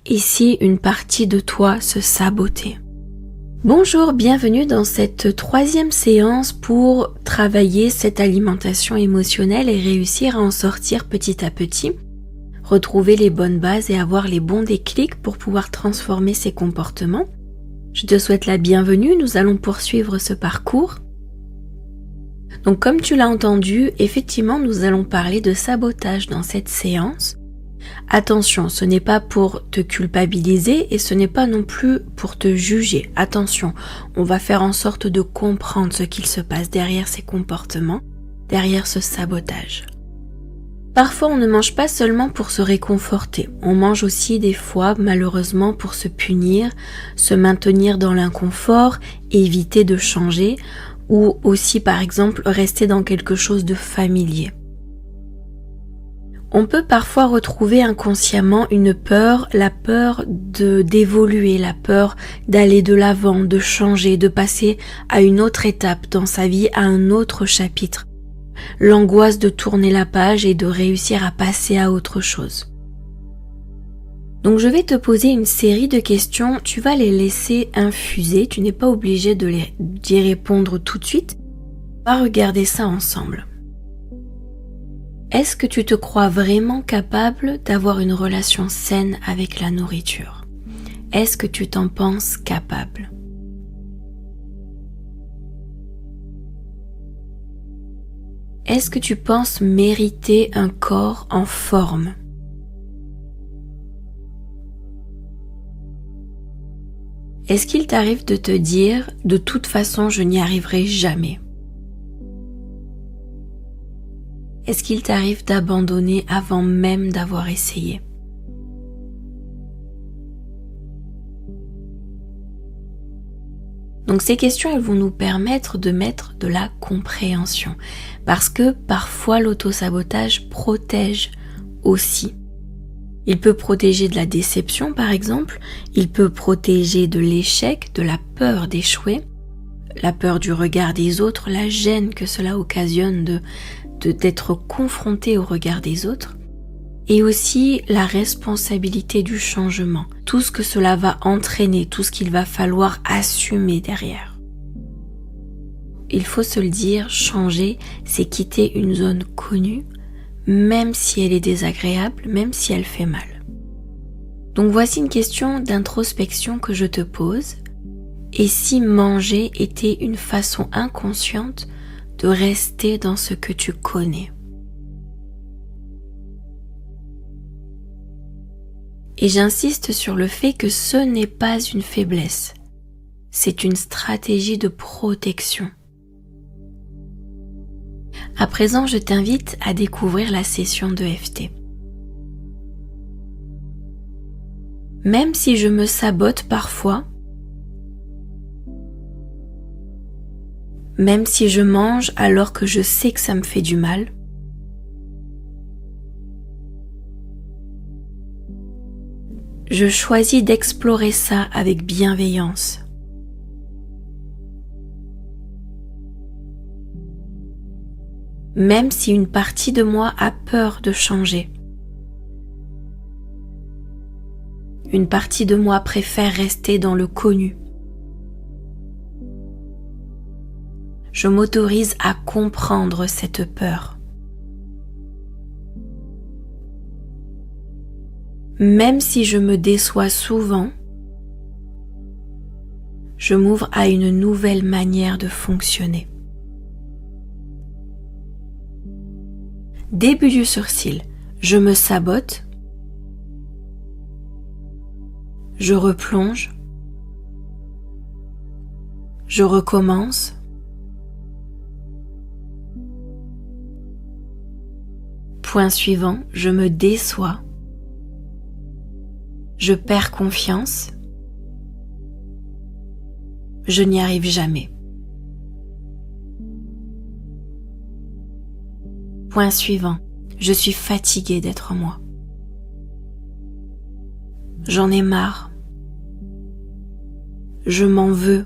et si une partie de toi se sabotait? Bonjour, bienvenue dans cette 3e séance pour travailler cette alimentation émotionnelle et réussir à en sortir petit à petit, retrouver les bonnes bases et avoir les bons déclics pour pouvoir transformer ses comportements. Je te souhaite la bienvenue, nous allons poursuivre ce parcours. Donc comme tu l'as entendu, effectivement nous allons parler de sabotage dans cette séance. Attention, ce n'est pas pour te culpabiliser et ce n'est pas non plus pour te juger. Attention, on va faire en sorte de comprendre ce qu'il se passe derrière ces comportements, derrière ce sabotage. Parfois, on ne mange pas seulement pour se réconforter. On mange aussi des fois, malheureusement, pour se punir, se maintenir dans l'inconfort, éviter de changer ou aussi, par exemple, rester dans quelque chose de familier. On peut parfois retrouver inconsciemment une peur, la peur d'évoluer, la peur d'aller de l'avant, de changer, de passer à une autre étape dans sa vie, à un autre chapitre. L'angoisse de tourner la page et de réussir à passer à autre chose. Donc je vais te poser une série de questions, tu vas les laisser infuser, tu n'es pas obligé d'y répondre tout de suite. On va regarder ça ensemble. Est-ce que tu te crois vraiment capable d'avoir une relation saine avec la nourriture? Est-ce que tu t'en penses capable? Est-ce que tu penses mériter un corps en forme? Est-ce qu'il t'arrive de te dire « de toute façon je n'y arriverai jamais » ? Est-ce qu'il t'arrive d'abandonner avant même d'avoir essayé? Donc ces questions, elles vont nous permettre de mettre de la compréhension. Parce que parfois l'autosabotage protège aussi. Il peut protéger de la déception par exemple, il peut protéger de l'échec, de la peur d'échouer, la peur du regard des autres, la gêne que cela occasionne d'être confronté au regard des autres, et aussi la responsabilité du changement, tout ce que cela va entraîner, tout ce qu'il va falloir assumer derrière. Il faut se le dire, changer, c'est quitter une zone connue, même si elle est désagréable, même si elle fait mal. Donc voici une question d'introspection que je te pose. Et si manger était une façon inconsciente de rester dans ce que tu connais? Et j'insiste sur le fait que ce n'est pas une faiblesse, c'est une stratégie de protection. À présent, je t'invite à découvrir la session d'EFT. Même si je me sabote parfois, même si je mange alors que je sais que ça me fait du mal, je choisis d'explorer ça avec bienveillance. Même si une partie de moi a peur de changer. Une partie de moi préfère rester dans le connu. Je m'autorise à comprendre cette peur. Même si je me déçois souvent, je m'ouvre à une nouvelle manière de fonctionner. Début du sourcil, je me sabote, je replonge, je recommence, point suivant, je me déçois, je perds confiance, je n'y arrive jamais. Point suivant, je suis fatiguée d'être moi. J'en ai marre. Je m'en veux.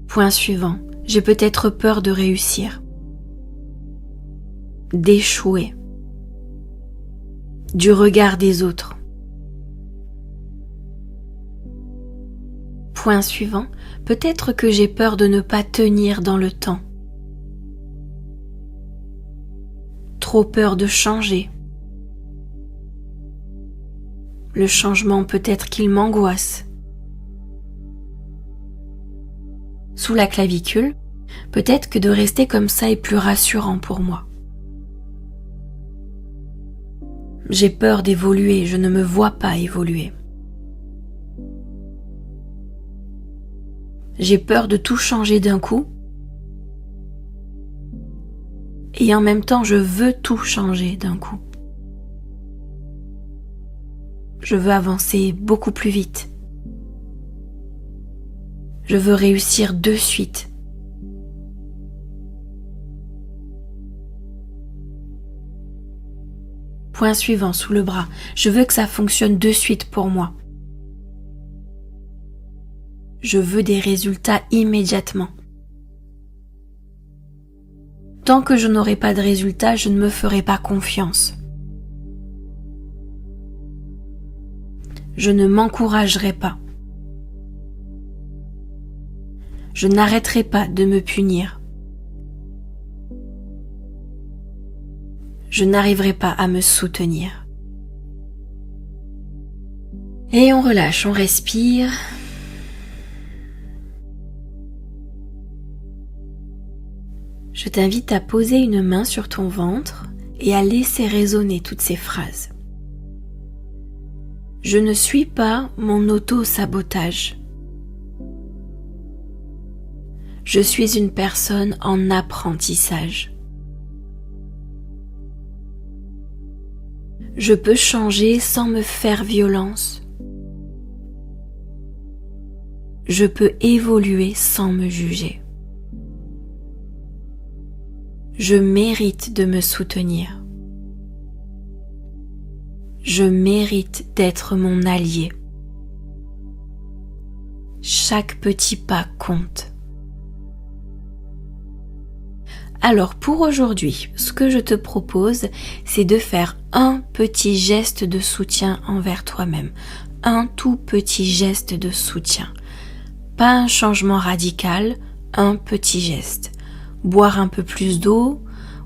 Point suivant, j'ai peut-être peur de réussir, d'échouer. du regard des autres. Point suivant, peut-être que j'ai peur de ne pas tenir dans le temps. Trop peur de changer. Le changement peut-être qu'il m'angoisse. Sous la clavicule, peut-être que de rester comme ça est plus rassurant pour moi. J'ai peur d'évoluer, je ne me vois pas évoluer. J'ai peur de tout changer d'un coup. Et en même temps, je veux tout changer d'un coup. Je veux avancer beaucoup plus vite. Je veux réussir de suite. Point suivant sous le bras. Je veux que ça fonctionne de suite pour moi. Je veux des résultats immédiatement. Tant que je n'aurai pas de résultats, je ne me ferai pas confiance. Je ne m'encouragerai pas. Je n'arrêterai pas de me punir. Je n'arriverai pas à me soutenir. Et on relâche, on respire. Je t'invite à poser une main sur ton ventre et à laisser résonner toutes ces phrases. Je ne suis pas mon auto-sabotage. Je suis une personne en apprentissage. Je peux changer sans me faire violence. Je peux évoluer sans me juger. Je mérite de me soutenir. Je mérite d'être mon allié. Chaque petit pas compte. Alors pour aujourd'hui, ce que je te propose, c'est de faire un petit geste de soutien envers toi-même. Un tout petit geste de soutien. Pas un changement radical, un petit geste. Boire un peu plus d'eau,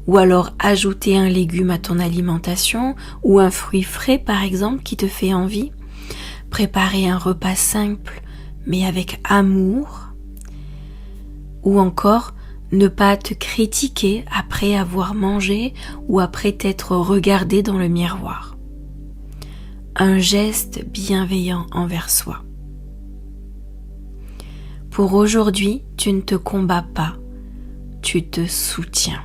ou alors ajouter un légume à ton alimentation, ou un fruit frais par exemple qui te fait envie. Préparer un repas simple, mais avec amour. Ou encore, ne pas te critiquer après avoir mangé ou après t'être regardé dans le miroir. Un geste bienveillant envers soi. Pour aujourd'hui, tu ne te combats pas, tu te soutiens.